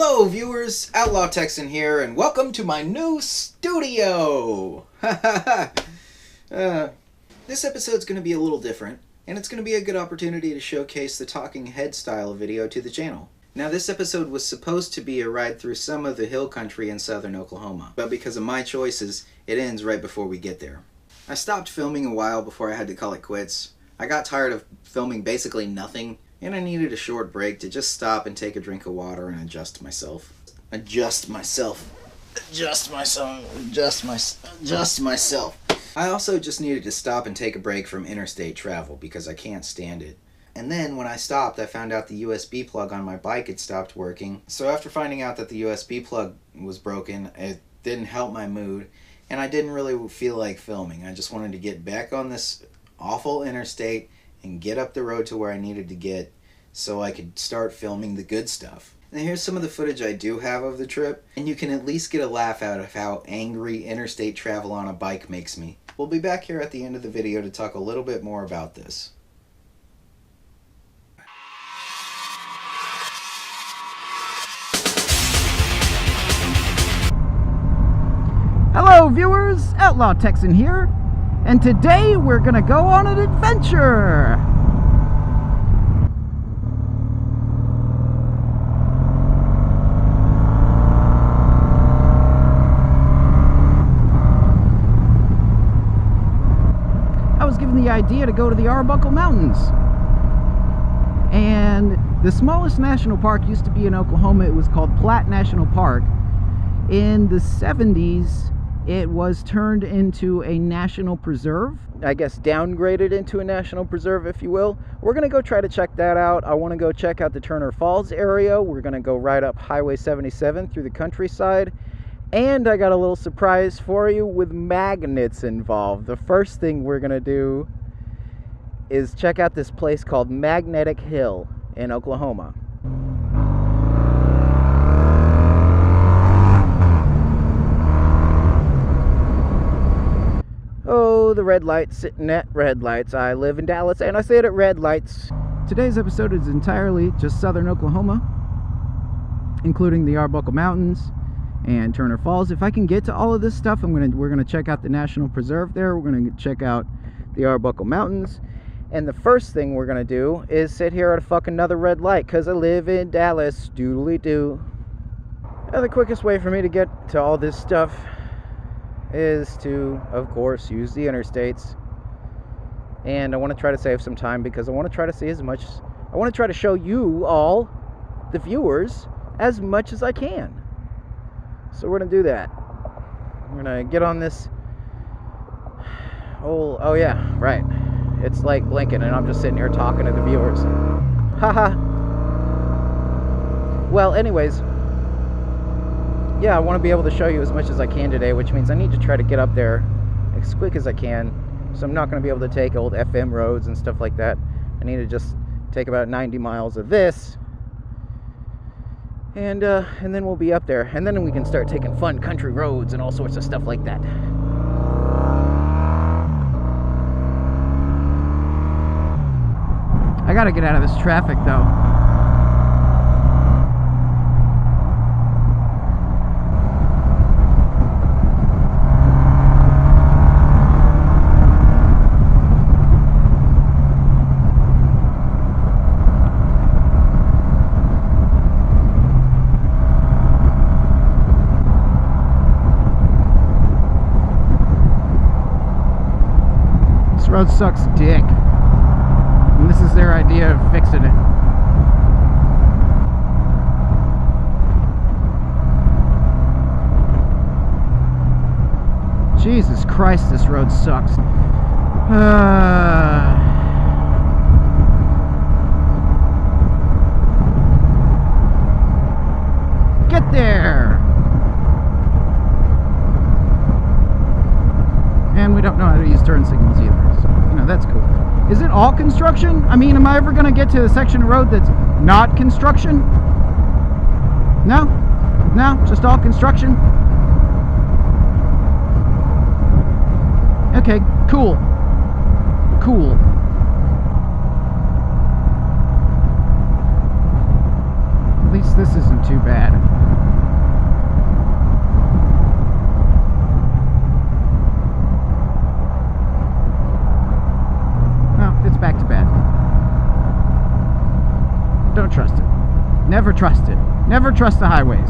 Hello viewers, Outlaw Texan here, and welcome to my new studio! This episode's going to be a little different, and it's going to be a good opportunity to showcase the talking head style video to the channel. Now this episode was supposed to be a ride through some of the hill country in southern Oklahoma, but because of my choices, it ends right before we get there. I stopped filming a while before I had to call it quits. I got tired of filming basically nothing, and I needed a short break to just stop and take a drink of water and adjust myself. Adjust myself. I also just needed to stop and take a break from interstate travel because I can't stand it. And then when I stopped, I found out the USB plug on my bike had stopped working. So after finding out that the USB plug was broken, it didn't help my mood, and I didn't really feel like filming. I just wanted to get back on this awful interstate and get up the road to where I needed to get so I could start filming the good stuff. And here's some of the footage I do have of the trip, and you can at least get a laugh out of how angry interstate travel on a bike makes me. We'll be back here at the end of the video to talk a little bit more about this. Hello viewers, Outlaw Texan here, and today we're gonna go on an adventure! I was given the idea to go to the Arbuckle Mountains, and the smallest national park used to be in Oklahoma. It was called Platte National Park. In the 70s, it was turned into a national preserve. I guess downgraded into a national preserve, if you will. We're going to go try to check that out. I want to go check out the Turner Falls area. We're going to go right up Highway 77 through the countryside. And I got a little surprise for you with magnets involved. The first thing we're going to do is check out this place called Magnetic Hill in Oklahoma. Oh, the red lights, sitting at red lights. I live in Dallas and I sit at red lights. Today's episode is entirely just southern Oklahoma, including the Arbuckle Mountains and Turner Falls. If I can get to all of this stuff, we're gonna check out the National Preserve there. We're gonna check out the Arbuckle Mountains. And the first thing we're gonna do is sit here at a fucking another red light, because I live in Dallas. Doodly-doo. Now, the quickest way for me to get to all this stuff is to, of course, use the interstates. And I want to try to save some time because I want to try to see as much, I want to try to show you all, the viewers, as much as I can. So we're going to do that. We're going to get on this oh yeah, right. It's like blinking and I'm just sitting here talking to the viewers. Haha. Well, anyways, yeah, I want to be able to show you as much as I can today, which means I need to try to get up there as quick as I can. So I'm not going to be able to take old FM roads and stuff like that. I need to just take about 90 miles of this, and then we'll be up there, and then we can start taking fun country roads and all sorts of stuff like that. I gotta get out of this traffic though. Road sucks dick, and this is their idea of fixing it. Jesus Christ, this road sucks. Get there! And we don't know how to use turn signals either. That's cool. Is it all construction? I mean, am I ever going to get to a section of road that's not construction? No? No? Just all construction? Okay, cool. Cool. At least this isn't too bad. Well, it's back to bad. Don't trust it. Never trust it. Never trust the highways.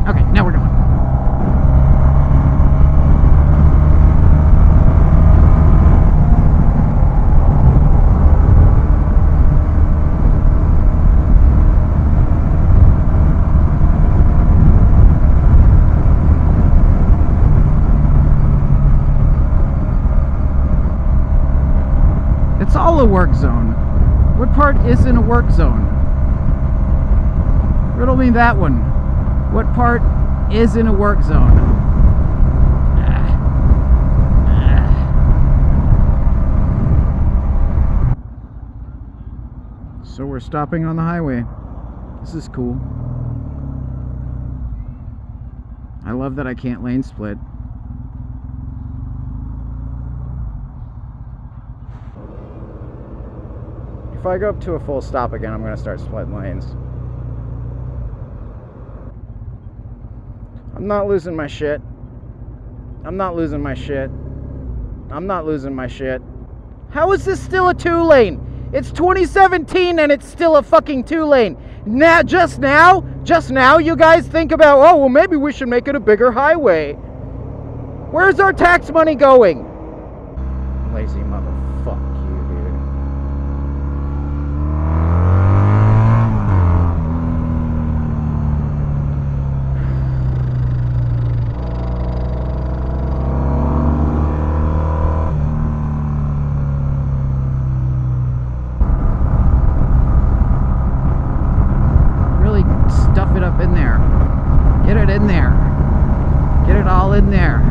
Okay, now we're going. It's all a work zone. What part isn't a work zone? Riddle me that one. What part isn't a work zone? So we're stopping on the highway. This is cool. I love that I can't lane split. If I go up to a full stop again, I'm going to start splitting lanes. I'm not losing my shit. I'm not losing my shit. I'm not losing my shit. How is this still a 2-lane? It's 2017 and it's still a fucking 2-lane. Now, just now, you guys think about, oh, well, maybe we should make it a bigger highway. Where's our tax money going? Lazy motherfuck you, dude. Really stuff it up in there. Get it in there. Get it all in there.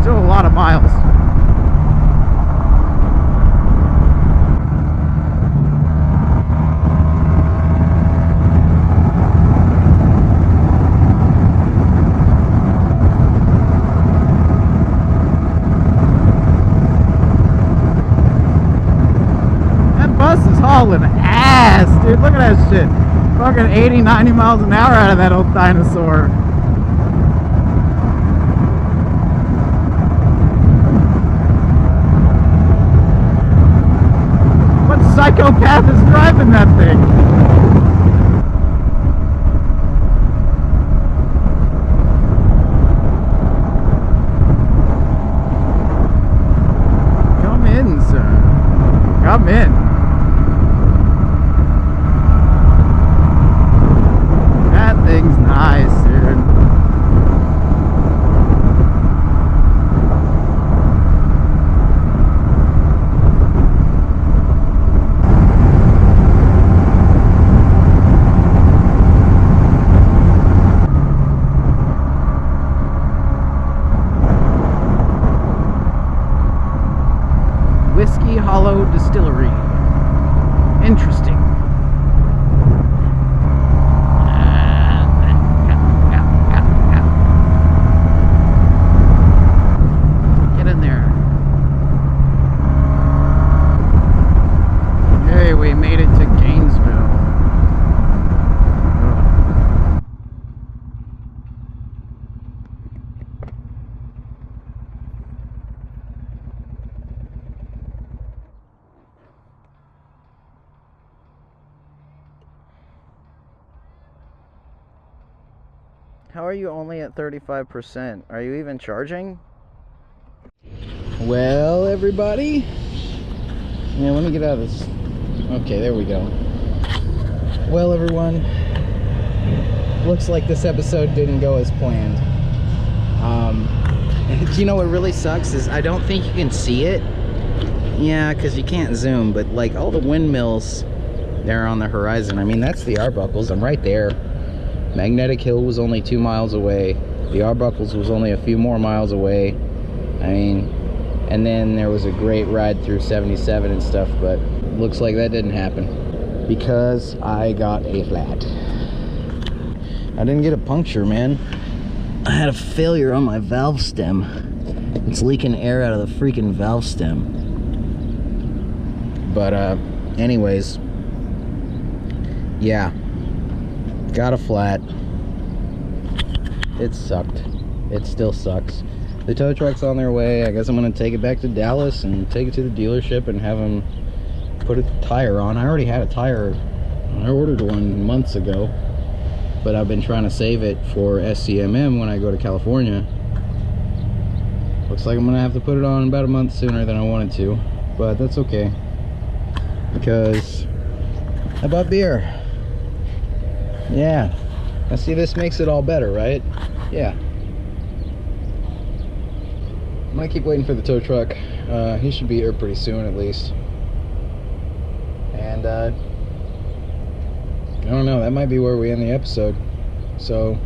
Still a lot of miles. That bus is hauling ass, dude. Look at that shit. Fucking 80, 90 miles an hour out of that old dinosaur. Psychopath is driving that thing. Come in, sir. Come in. That thing's nice, dude. Whiskey Hollow Distillery. Interesting. Get in there. Hey, we made it to Gainesville. How are you only at 35%? Are you even charging? Well, everybody. Yeah, let me get out of this. Okay, there we go. Well, everyone. Looks like this episode didn't go as planned. You know what really sucks is I don't think you can see it. Yeah, because you can't zoom, but like all the windmills there on the horizon. I mean, that's the Arbuckles. I'm right there. Magnetic Hill was only 2 miles away. The Arbuckles was only a few more miles away. I mean, and then there was a great ride through 77 and stuff, but looks like that didn't happen because I got a flat. I didn't get a puncture, man. I had a failure on my valve stem. It's leaking air out of the freaking valve stem. But anyways, yeah, got a flat. It sucked. It still sucks. The tow truck's on their way. I guess I'm gonna take it back to Dallas and take it to the dealership and have them put a tire on. I already had a tire. I ordered one months ago, but I've been trying to save it for SCMM when I go to California. Looks like I'm gonna have to put it on about a month sooner than I wanted to, but that's okay because I bought beer. Yeah, I see, this makes it all better, right? Yeah. I'm gonna keep waiting for the tow truck. He should be here pretty soon at least. And I don't know, that might be where we end the episode. So,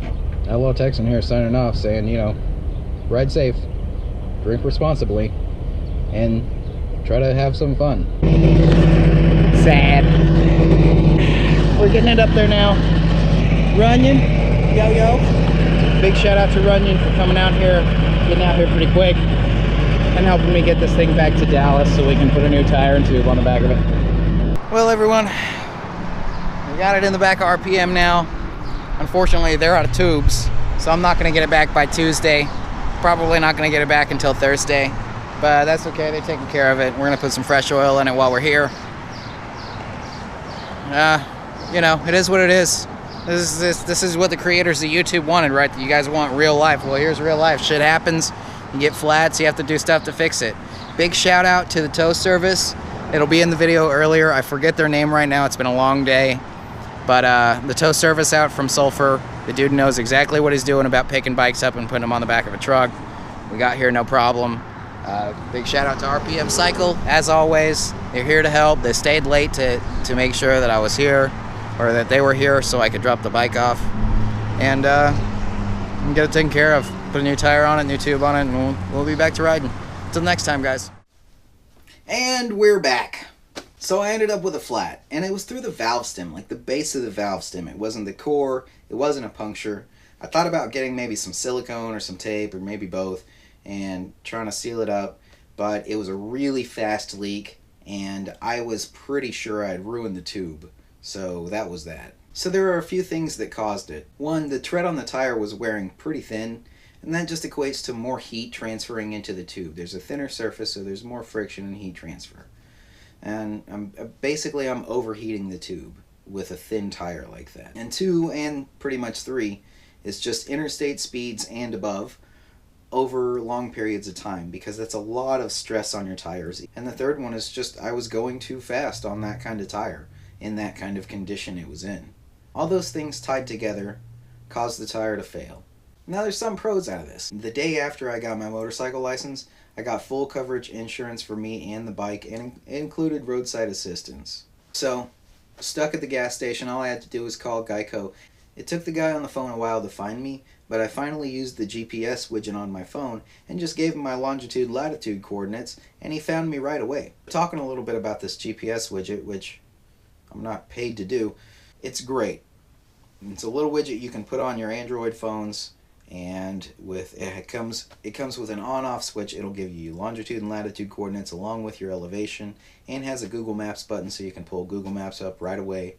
Outlaw Texan here signing off saying, you know, ride safe, drink responsibly, and try to have some fun. Sad. We're getting it up there now. Runyan, yo yo. Big shout out to Runyan for coming out here, getting out here pretty quick, and helping me get this thing back to Dallas so we can put a new tire and tube on the back of it. Well, everyone, we got it in the back of RPM now. Unfortunately, they're out of tubes, so I'm not going to get it back by Tuesday. Probably not going to get it back until Thursday, but that's okay. They're taking care of it. We're going to put some fresh oil in it while we're here. You know, it is what it is. This is what the creators of YouTube wanted, right? You guys want real life. Well, here's real life. Shit happens. You get flats. You have to do stuff to fix it. Big shout out to the tow service. It'll be in the video earlier. I forget their name right now. It's been a long day. But the tow service out from Sulphur, the dude knows exactly what he's doing about picking bikes up and putting them on the back of a truck. We got here no problem. Big shout out to RPM Cycle, as always. They're here to help. They stayed late to make sure that I was here, or that they were here so I could drop the bike off. And get it taken care of. Put a new tire on it, new tube on it, and we'll be back to riding. Until next time, guys. And we're back. So I ended up with a flat, and it was through the valve stem, like the base of the valve stem. It wasn't the core, it wasn't a puncture. I thought about getting maybe some silicone or some tape, or maybe both, and trying to seal it up, but it was a really fast leak, and I was pretty sure I'd ruined the tube. So that was that. So there are a few things that caused it. One, the tread on the tire was wearing pretty thin, and that just equates to more heat transferring into the tube. There's a thinner surface, so there's more friction and heat transfer. And I'm overheating the tube with a thin tire like that. And two, and pretty much three, is just interstate speeds and above over long periods of time, because that's a lot of stress on your tires. And the third one is just I was going too fast on that kind of tire, in that kind of condition it was in. All those things tied together caused the tire to fail. Now there's some pros out of this. The day after I got my motorcycle license, I got full coverage insurance for me and the bike, and it included roadside assistance. So, stuck at the gas station, all I had to do was call Geico. It took the guy on the phone a while to find me, but I finally used the GPS widget on my phone and just gave him my longitude latitude coordinates, and he found me right away. Talking a little bit about this GPS widget, which I'm not paid to do, it's great. It's a little widget you can put on your Android phones, and it comes with an on-off switch. It'll give you longitude and latitude coordinates along with your elevation, and has a Google Maps button so you can pull Google Maps up right away.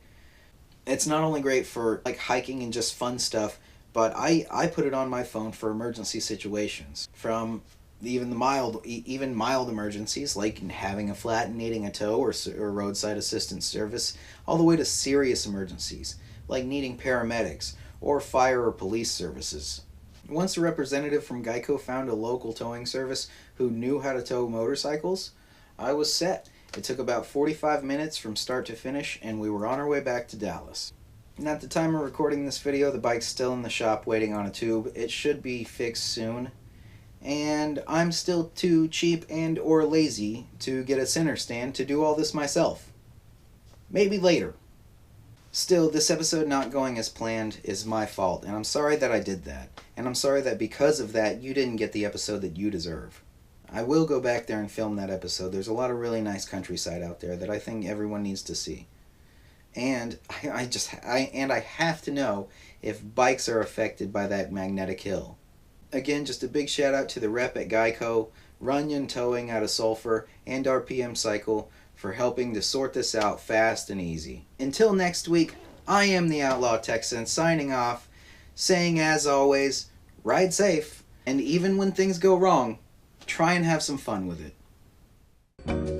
It's not only great for like hiking and just fun stuff, but I put it on my phone for emergency situations, from even mild emergencies like having a flat and needing a tow or roadside assistance service, all the way to serious emergencies like needing paramedics or fire or police services. Once a representative from Geico found a local towing service who knew how to tow motorcycles, I was set. It took about 45 minutes from start to finish, and we were on our way back to Dallas. And at the time of recording this video, the bike's still in the shop waiting on a tube. It should be fixed soon. And I'm still too cheap and or lazy to get a center stand to do all this myself. Maybe later. Still, this episode not going as planned is my fault, and I'm sorry that I did that. And I'm sorry that because of that, you didn't get the episode that you deserve. I will go back there and film that episode. There's a lot of really nice countryside out there that I think everyone needs to see. And I have to know if bikes are affected by that magnetic hill. Again, just a big shout out to the rep at Geico, Runyan Towing out of Sulphur, and RPM Cycle for helping to sort this out fast and easy. Until next week, I am the Outlaw Texan signing off, saying as always, ride safe, and even when things go wrong, try and have some fun with it.